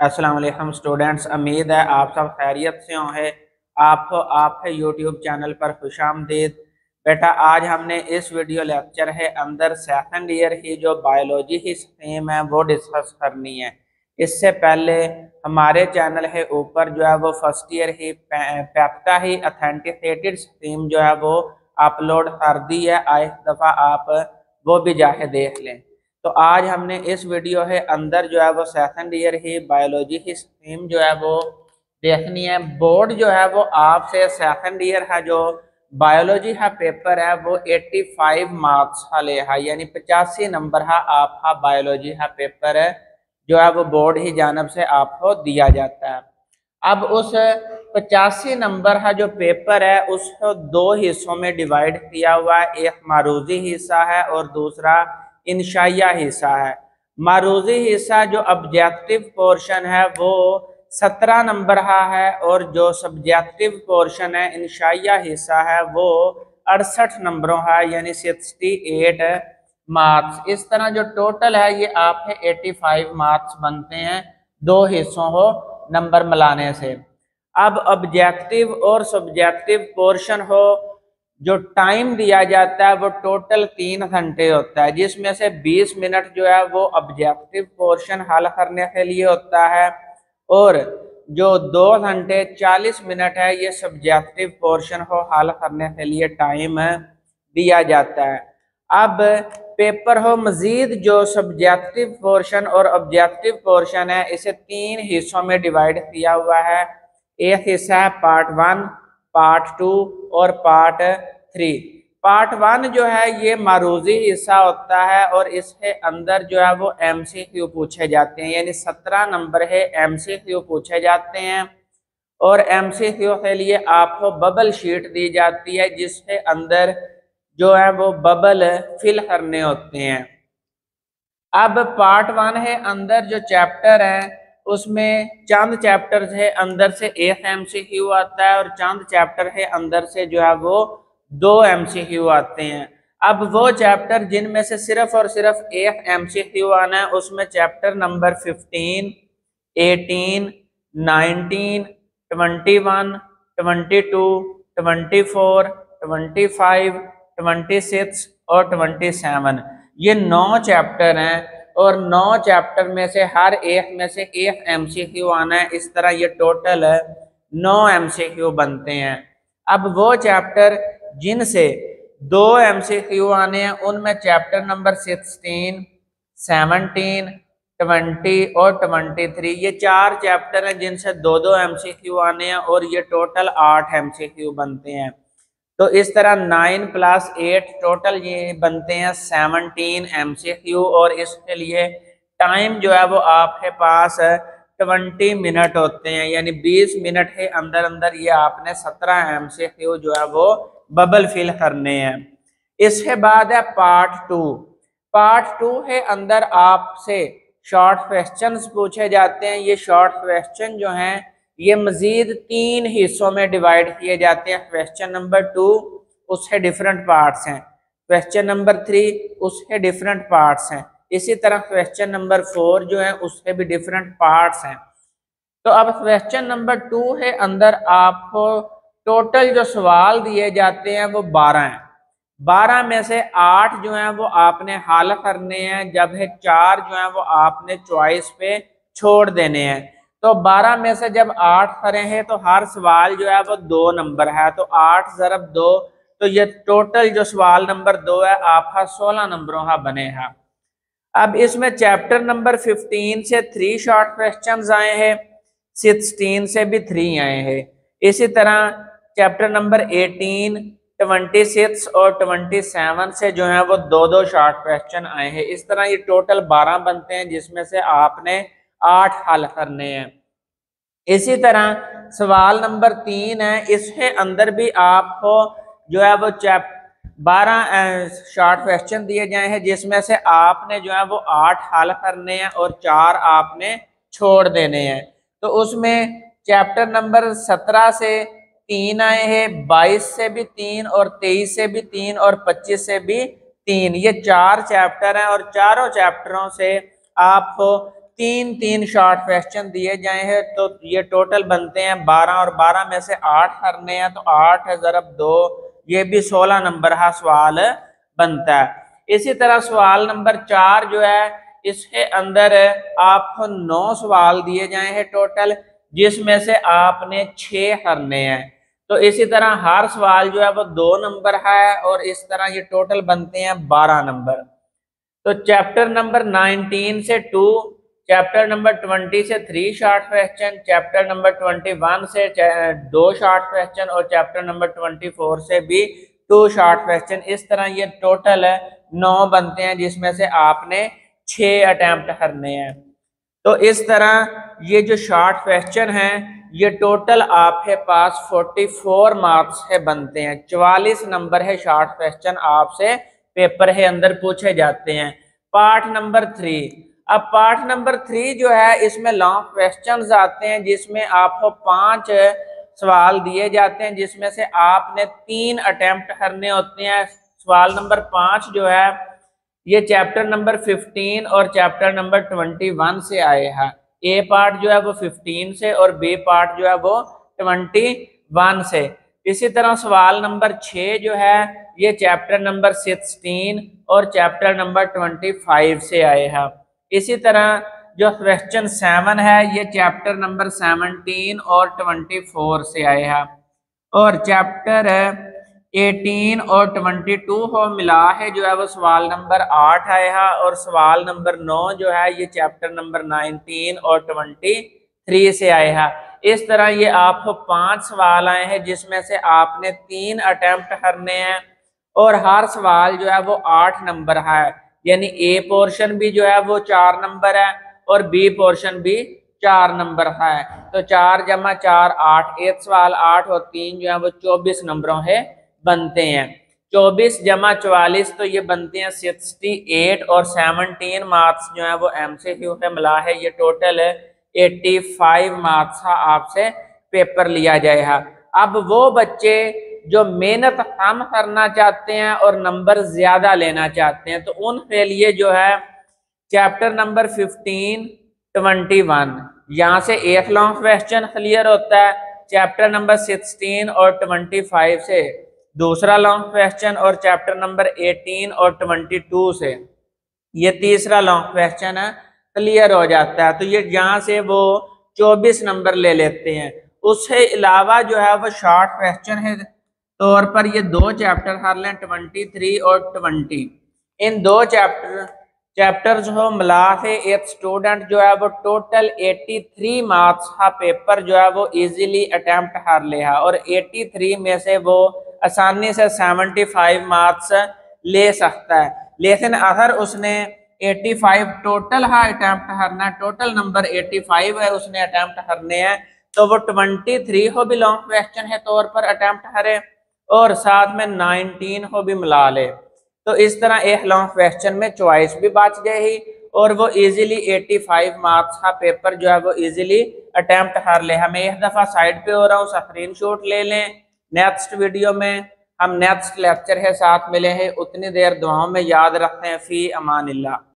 अस्सलाम वालेकुम स्टूडेंट्स, उम्मीद है आप सब खैरियत से होंगे। आप है यूट्यूब चैनल पर खुशामदीद। बेटा, आज हमने इस वीडियो लेक्चर है अंदर सेकंड ईयर की जो बायोलॉजी की स्ट्रीम है वो डिस्कस करनी है। इससे पहले हमारे चैनल है ऊपर जो है वो फर्स्ट ईयर की पैप्टा ही अथेंटिकेटेड स्ट्रीम जो है वो अपलोड कर दी है। आए दफ़ा आप वो भी जाके देख लें। तो आज हमने इस वीडियो के अंदर जो है वो सेकंड ईयर की बायोलॉजी की स्ट्रीम जो है वो देखनी है। बोर्ड जो है वो आपसे सेकंड ईयर का जो बायोलॉजी का पेपर है वो 85 मार्क्स का ले है, यानी 85 नंबर का आपका बायोलॉजी का पेपर है जो है वो बोर्ड ही जानब से आपको दिया जाता है। अब उस 85 नंबर का जो पेपर है उसको दो हिस्सों में डिवाइड किया हुआ है। एक मारूजी हिस्सा है और दूसरा इंशाइया हिस्सा है। मारूजी हिस्सा जो ऑब्जेक्टिव पोर्शन है वो 17 नंबर का है और जो सब्जेक्टिव पोर्शन है इंशाइया हिस्सा है वो 68 नंबरों का है, यानी 68 मार्क्स। इस तरह जो टोटल है ये आपके 85 मार्क्स बनते हैं दो हिस्सों को नंबर मिलाने से। अब ऑब्जेक्टिव और सब्जेक्टिव पोर्शन हो जो टाइम दिया जाता है वो टोटल 3 घंटे होता है, जिसमें से 20 मिनट जो है वो ऑब्जेक्टिव पोर्शन हल करने के लिए होता है और जो 2 घंटे 40 मिनट है ये सब्जेक्टिव पोर्शन को हल करने के लिए टाइम दिया जाता है। अब पेपर हो मजीद जो सब्जेक्टिव पोर्शन और ऑब्जेक्टिव पोर्शन है इसे 3 हिस्सों में डिवाइड किया हुआ है। एक हिस्सा है पार्ट 1, पार्ट 2 और पार्ट 3। पार्ट 1 जो है ये मारूजी हिस्सा होता है और इसके अंदर जो है वो एमसीक्यू पूछे जाते हैं, यानी 17 नंबर है एमसीक्यू पूछे जाते हैं और एमसीक्यू के लिए आपको बबल शीट दी जाती है जिसके अंदर जो है वो बबल फिल करने होते हैं। अब पार्ट 1 है अंदर जो चैप्टर है उसमें चंद चैप्टर है अंदर से एक एमसीक्यू आता है और चंद चैप्टर है अंदर से जो है वो 2 एमसीक्यू आते हैं। अब वो चैप्टर जिनमें से सिर्फ और सिर्फ एक एमसीक्यू आना है उसमें चैप्टर नंबर 15, 18, 19, 21, 22, 24, 25, 26 और 27, ये 9 चैप्टर हैं और 9 चैप्टर में से हर एक में से एक एमसीक्यू आना है। इस तरह ये टोटल 9 एमसीक्यू बनते हैं। अब वो चैप्टर जिनसे 2 एमसीक्यू आने हैं उनमें चैप्टर नंबर 16, 17, 20 और 23, ये 4 चैप्टर हैं जिनसे 2-2 एमसीक्यू आने हैं और ये टोटल 8 एमसीक्यू बनते हैं। तो इस तरह 9 + 8 टोटल ये बनते हैं 17 एमसीक्यू और इसके लिए टाइम जो है वो आपके पास 20 मिनट होते हैं, यानी 20 मिनट के अंदर अंदर ये आपने 17 एमसीक्यू जो है वो बबल फिल करने हैं। इसके बाद है पार्ट 2। पार्ट 2 के अंदर आपसे शॉर्ट क्वेश्चंस पूछे जाते हैं। ये शॉर्ट क्वेश्चन जो हैं ये मजीद 3 हिस्सों में डिवाइड किए जाते हैं। क्वेश्चन नंबर 2 उसके डिफरेंट पार्ट्स हैं, क्वेश्चन नंबर 3 उसके डिफरेंट पार्ट्स हैं, इसी तरह क्वेश्चन नंबर 4 जो है उसके भी डिफरेंट पार्ट्स हैं। तो अब क्वेश्चन नंबर 2 है अंदर आपको टोटल जो सवाल दिए जाते हैं वो 12 हैं। 12 में से 8 जो हैं वो आपने हल करने हैं, जबकि 4 जो हैं वो आपने चॉइस पे छोड़ देने हैं। तो 12 में से जब 8 करें हैं तो हर सवाल जो है वो 2 नंबर है, तो 8 × 2 तो ये टोटल जो सवाल नंबर 2 है आपका 16 नंबरों का बनेगा। अब इसमें चैप्टर नंबर 15 से 3 शॉर्ट क्वेश्चंस आए हैं, 16 से भी 3 आए हैं। इसी तरह चैप्टर नंबर 18, 26 और 27 से जो है वो 2-2 शॉर्ट क्वेश्चन आए हैं। इस तरह ये टोटल 12 बनते हैं जिसमें से आपने 8 हल करने हैं। इसी तरह सवाल नंबर 3 है, इसके अंदर भी आपको जो है वो 12 शॉर्ट क्वेश्चन दिए गए हैं जिसमें से आपने जो है वो 8 हल करने हैं और 4 आपने छोड़ देने हैं। तो उसमें चैप्टर नंबर 17 से 3 आए हैं, 22 से भी 3 और 23 से भी 3 और 25 से भी 3, ये 4 चैप्टर हैं और चारों चैप्टरों से आपको तीन तीन शॉर्ट क्वेश्चन दिए जाए हैं, तो ये टोटल बनते हैं 12 और 12 में से 8 करने हैं, तो 8 ज़रब 2 ये भी 16 नंबर का सवाल बनता है। इसी तरह सवाल नंबर 4 जो है इसके अंदर आपको 9 सवाल दिए जाए हैं टोटल, जिसमें से आपने 6 करने हैं। तो इसी तरह हर सवाल जो है वो 2 नंबर है और इस तरह ये टोटल बनते हैं 12 नंबर। तो चैप्टर नंबर 19 से 2, चैप्टर नंबर 20 से 3 शॉर्ट क्वेश्चन, चैप्टर नंबर 21 से 2 शॉर्ट क्वेश्चन और चैप्टर नंबर 24 से भी 2 शॉर्ट क्वेश्चन। इस तरह ये टोटल 9 बनते हैं, जिसमें से आपने 6 अटेम्प्ट करने हैं। तो इस तरह ये जो शॉर्ट क्वेश्चन हैं ये टोटल आपके पास 44 मार्क्स के बनते हैं। 44 नंबर है शॉर्ट क्वेश्चन आपसे पेपर के अंदर पूछे जाते हैं। पार्ट नंबर 3, अब पार्ट नंबर 3 जो है इसमें लॉन्ग क्वेश्चंस आते हैं, जिसमें आपको 5 सवाल दिए जाते हैं, जिसमें से आपने 3 अटेम्प्ट करने होते हैं। सवाल नंबर 5 जो है ये चैप्टर नंबर 15 और चैप्टर नंबर 21 से आए हैं। ए पार्ट जो है वो 15 से और बी पार्ट जो है वो 21 से। इसी तरह सवाल नंबर 6 जो है ये चैप्टर नंबर 16 और चैप्टर नंबर 25 से आए हैं। इसी तरह जो क्वेश्चन 7 है ये चैप्टर नंबर 17 और 24 से आए हैं। और चैप्टर 18 और 22 को मिला है जो है वो सवाल नंबर 8 आया, और सवाल नंबर 9 जो है ये चैप्टर नंबर 19 और 23 से आए हैं। इस तरह ये आपको 5 सवाल आए हैं, जिसमें से आपने 3 अटेम्प्ट करने हैं और हर सवाल जो है वो 8 नंबर है। यानी ए पोर्शन भी जो है वो 4 नंबर है और बी पोर्शन भी 4 नंबर है। तो 4 जमा 4 8, एक सवाल 8 और 3 जो है वो 24 नंबरों है बनते हैं। 24 जमा 44 तो ये बनते हैं 68 और 17 मार्क्स जो है वो MCQ पे मिला है। ये टोटल 85 मार्क्स का आपसे पेपर लिया जाएगा। अब वो बच्चे जो मेहनत कम करना चाहते हैं और नंबर ज्यादा लेना चाहते हैं, तो उनके लिए जो है चैप्टर नंबर 15 21 यहाँ से एक लॉन्ग क्वेश्चन क्लियर होता है। चैप्टर नंबर 16 और 25 से दूसरा लॉन्ग क्वेश्चन, और चैप्टर नंबर 18 और 22 से ये तीसरा लॉन्ग क्वेश्चन है क्लियर हो जाता है। तो ये यहाँ से वो 24 नंबर ले लेते हैं। उसके अलावा जो है वो शॉर्ट क्वेश्चन है तौर पर ये 2 चैप्टर कर लें, 23 और 20। इन 2 चैप्टर्स को मिला के एक स्टूडेंट जो है वो टोटल 83 मार्क्स का पेपर जो है वो इजीली अटेम्प्ट कर ले है, और 83 में से वो आसानी से 75 मार्क्स ले सकता है। लेकिन अगर उसने 85 टोटल है अटेम्प्ट करना, टोटल नंबर 85 है उसने अटेम्प्ट करने हैं, तो वो 23 को भी लॉन्ग क्वेश्चन है तौर पर अटेम्प्ट करे और साथ में 19 को भी मिला ले। तो इस तरह एक लॉन्ग क्वेश्चन में चॉइस भी बच जाएगी और वो इजीली 85 मार्क्स का पेपर जो है वो इजीली अटेम्प्ट कर ले। हमें एक दफ़ा साइड पे हो रहा हूँ, स्क्रीनशॉट ले लें। नेक्स्ट वीडियो में हम नेक्स्ट लेक्चर के साथ मिले हैं। उतनी देर दुआओं में याद रखते हैं। फी अमानिल्लाह।